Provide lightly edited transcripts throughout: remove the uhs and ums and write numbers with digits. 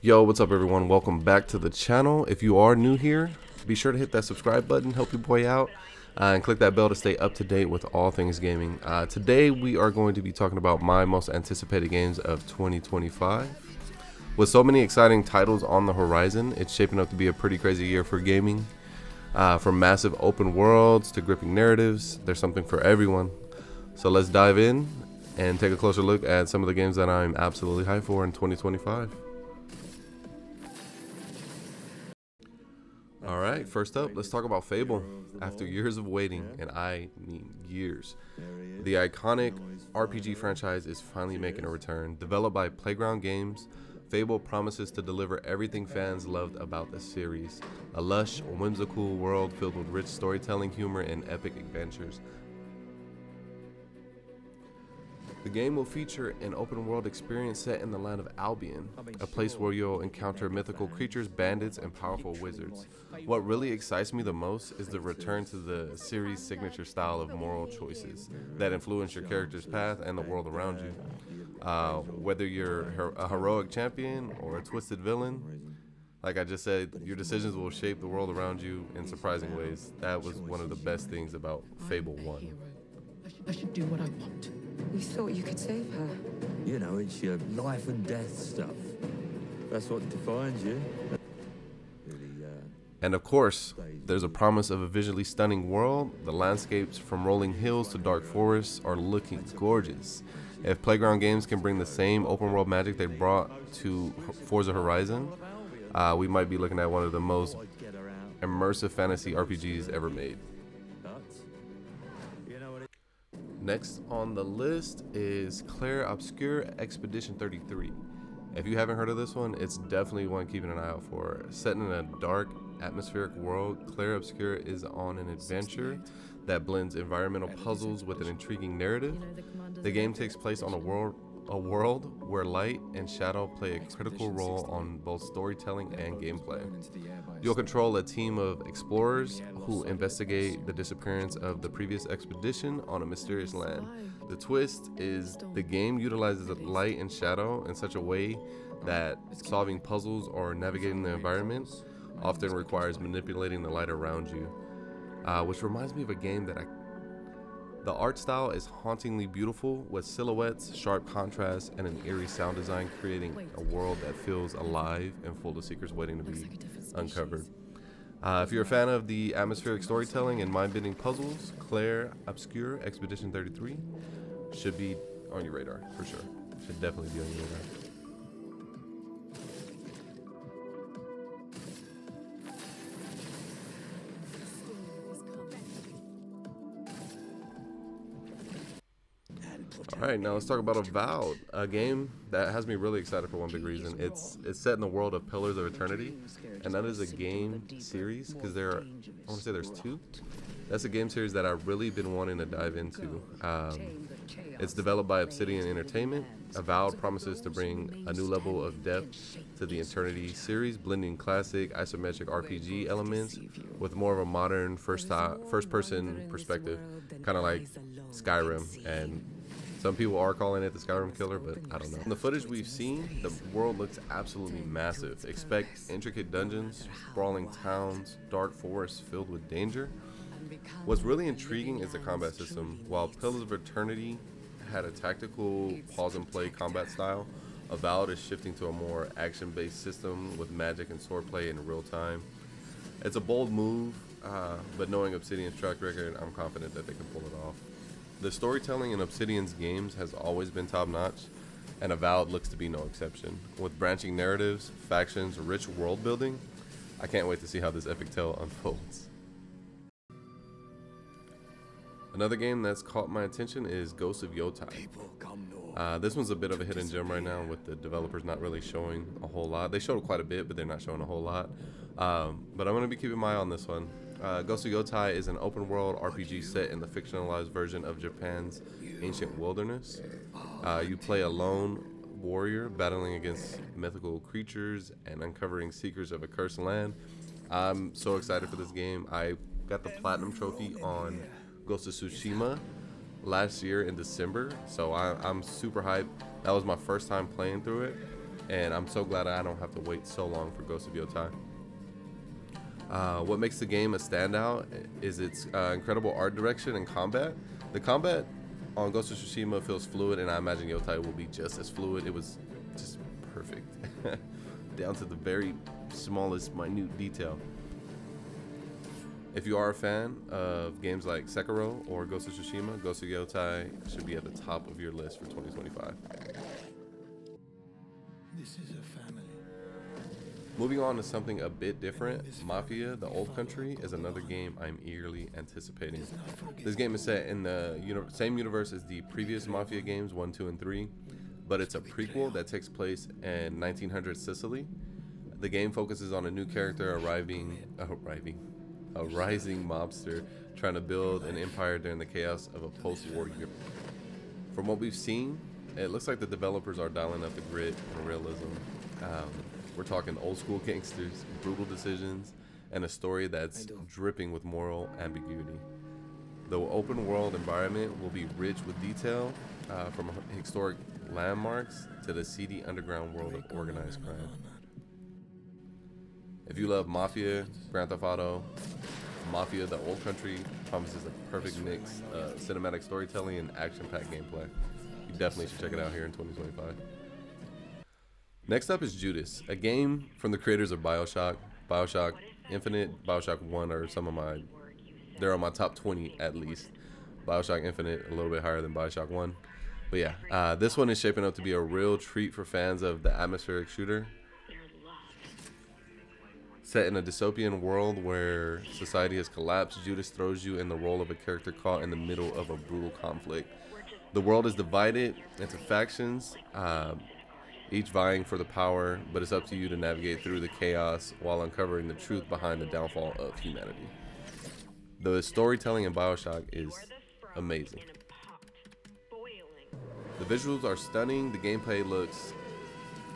Yo, what's up everyone? Welcome back to the channel. If you are new here, be sure to hit that subscribe button, help your boy out, and click that bell to stay up to date with all things gaming. Today we are going to be talking about my most anticipated games of 2025. With so many exciting titles on the horizon, it's shaping up to be a pretty crazy year for gaming. From massive open worlds to gripping narratives, there's something for everyone. So let's dive in and take a closer look at some of the games that I'm absolutely hyped for in 2025. Alright, first up, let's talk about Fable. After years of waiting, and I mean years, the iconic RPG franchise is finally making a return. Developed by Playground Games, Fable promises to deliver everything fans loved about the series. A lush, whimsical world filled with rich storytelling, humor, and epic adventures. The game will feature an open-world experience set in the land of Albion, a place where you'll encounter mythical creatures, bandits, and powerful wizards. What really excites me the most is the return to the series' signature style of moral choices that influence your character's path and the world around you. Whether you're a heroic champion or a twisted villain, like I just said, your decisions will shape the world around you in surprising ways. That was one of the best things about Fable 1. I should do what I want. You thought you could save her? You know, it's your life and death stuff. That's what defines you. And of course, there's a promise of a visually stunning world. The landscapes from rolling hills to dark forests are looking gorgeous. If Playground Games can bring the same open world magic they brought to Forza Horizon, we might be looking at one of the most immersive fantasy RPGs ever made. Next on the list is CLA Obscure Expedition 33. If you haven't heard of this one, it's definitely one keeping an eye out for. Set in a dark, atmospheric world, CLA Obscure is on an adventure that blends environmental puzzles with an intriguing narrative. The game takes place on a world where light and shadow play a critical role on both storytelling and gameplay. You'll control a team of explorers who investigate the disappearance of the previous expedition on a mysterious land. The twist is the game utilizes light and shadow in such a way that solving puzzles or navigating the environment often requires manipulating the light around you, which reminds me of a game that The art style is hauntingly beautiful with silhouettes, sharp contrasts, and an eerie sound design, creating a world that feels alive and full of secrets waiting to be uncovered. If you're a fan of the atmospheric storytelling and mind-bending puzzles, CLA Obscure Expedition 33 should be on your radar for sure. Should definitely be on your radar. Alright, now let's talk about Avowed, a game that has me really excited for one big reason. It's set in the world of Pillars of Eternity, and that is a game series, because I want to say there's two. That's a game series that I've really been wanting to dive into. It's developed by Obsidian Entertainment. Avowed promises to bring a new level of depth to the Eternity series, blending classic isometric RPG elements with more of a modern first-person perspective, kind of like Skyrim. And some people are calling it the Skyrim killer, but I don't know. In the footage we've seen, the world looks absolutely massive. Expect intricate dungeons, sprawling towns, dark forests filled with danger. What's really intriguing is the combat system. While Pillars of Eternity had a tactical pause-and-play combat style, Avowed is shifting to a more action-based system with magic and swordplay in real time. It's a bold move, but knowing Obsidian's track record, I'm confident that they can pull it off. The storytelling in Obsidian's games has always been top-notch, and Avowed looks to be no exception. With branching narratives, factions, rich world building, I can't wait to see how this epic tale unfolds. Another game that's caught my attention is Ghost of Yotai. This one's a bit of a hidden gem right now, with the developers not really showing a whole lot. They showed quite a bit, but they're not showing a whole lot. But I'm going to be keeping my eye on this one. Ghost of Yotai is an open-world RPG set in the fictionalized version of Japan's ancient wilderness. You play a lone warrior battling against mythical creatures and uncovering secrets of a cursed land. I'm so excited for this game. I got the Platinum Trophy on Ghost of Tsushima last year in December, so I'm super hyped. That was my first time playing through it, and I'm so glad I don't have to wait so long for Ghost of Yotai. What makes the game a standout is its incredible art direction and combat. The combat on Ghost of Tsushima feels fluid, and I imagine Yotai will be just as fluid. It was just perfect, down to the very smallest minute detail. If you are a fan of games like Sekiro or Ghost of Tsushima, Ghost of Yotai should be at the top of your list for 2025. This is a family. Moving on to something a bit different, Mafia The Old Country is another game I'm eagerly anticipating. This game is set in the same universe as the previous Mafia games 1, 2, and 3, but it's a prequel that takes place in 1900 Sicily. The game focuses on a new character, a rising mobster trying to build an empire during the chaos of a post-war year. From what we've seen, it looks like the developers are dialing up the grit and realism. We're talking old school gangsters, brutal decisions, and a story that's dripping with moral ambiguity. The open world environment will be rich with detail, from historic landmarks to the seedy underground world of organized crime. If you love Mafia, Grand Theft Auto, Mafia The Old Country promises a perfect mix of cinematic storytelling and action-packed gameplay. You definitely should check it out here in 2025. Next up is Judas, a game from the creators of BioShock, BioShock Infinite, BioShock 1 are they're on my top 20 at least. BioShock Infinite a little bit higher than BioShock 1. But yeah, this one is shaping up to be a real treat for fans of the atmospheric shooter. Set in a dystopian world where society has collapsed, Judas throws you in the role of a character caught in the middle of a brutal conflict. The world is divided into factions, each vying for the power, but it's up to you to navigate through the chaos while uncovering the truth behind the downfall of humanity. The storytelling in BioShock is amazing. The visuals are stunning. The gameplay looks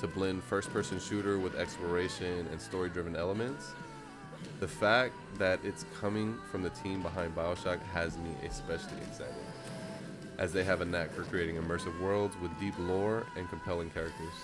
to blend first-person shooter with exploration and story-driven elements. The fact that it's coming from the team behind BioShock has me especially excited, as they have a knack for creating immersive worlds with deep lore and compelling characters.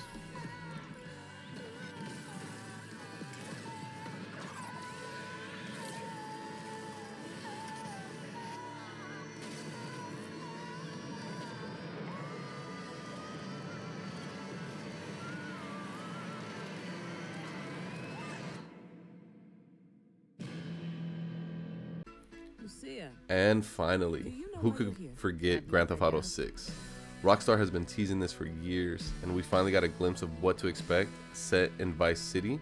And finally, who could forget Grand Theft Auto 6? Rockstar has been teasing this for years, and we finally got a glimpse of what to expect, set in Vice City,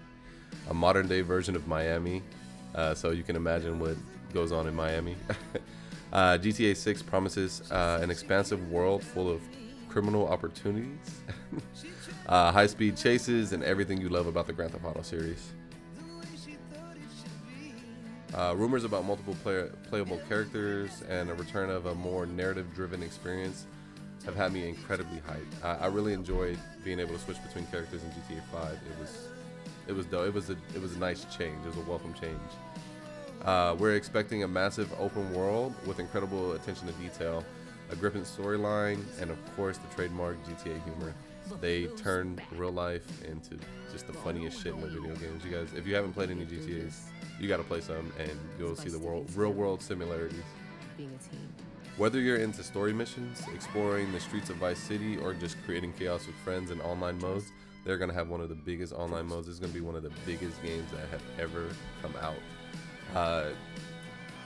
a modern day version of Miami, so you can imagine what goes on in Miami. GTA 6 promises an expansive world full of criminal opportunities, high-speed chases, and everything you love about the Grand Theft Auto series. Rumors about multiple playable characters and a return of a more narrative-driven experience have had me incredibly hyped. I really enjoyed being able to switch between characters in GTA 5. It was dope. It was a nice change. It was a welcome change. We're expecting a massive open world with incredible attention to detail, a gripping storyline, and of course the trademark GTA humor. They turn real life into just the funniest shit in the video games. You guys, if you haven't played any GTAs, you got to play some and you'll see the real world similarities. Whether you're into story missions, exploring the streets of Vice City, or just creating chaos with friends in online modes, they're going to have one of the biggest online modes. It's going to be one of the biggest games that have ever come out.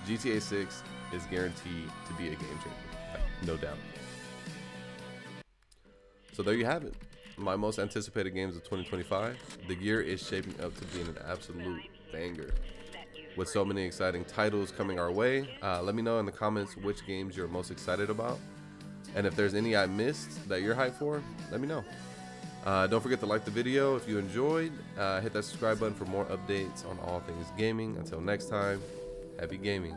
GTA 6 is guaranteed to be a game changer, no doubt. So there you have it. My most anticipated games of 2025. The year is shaping up to be an absolute banger, with so many exciting titles coming our way. Let me know in the comments which games you're most excited about, and if there's any I missed that you're hyped for, let me know. Don't forget to like the video if you enjoyed. Hit that subscribe button for more updates on all things gaming. Until next time, happy gaming.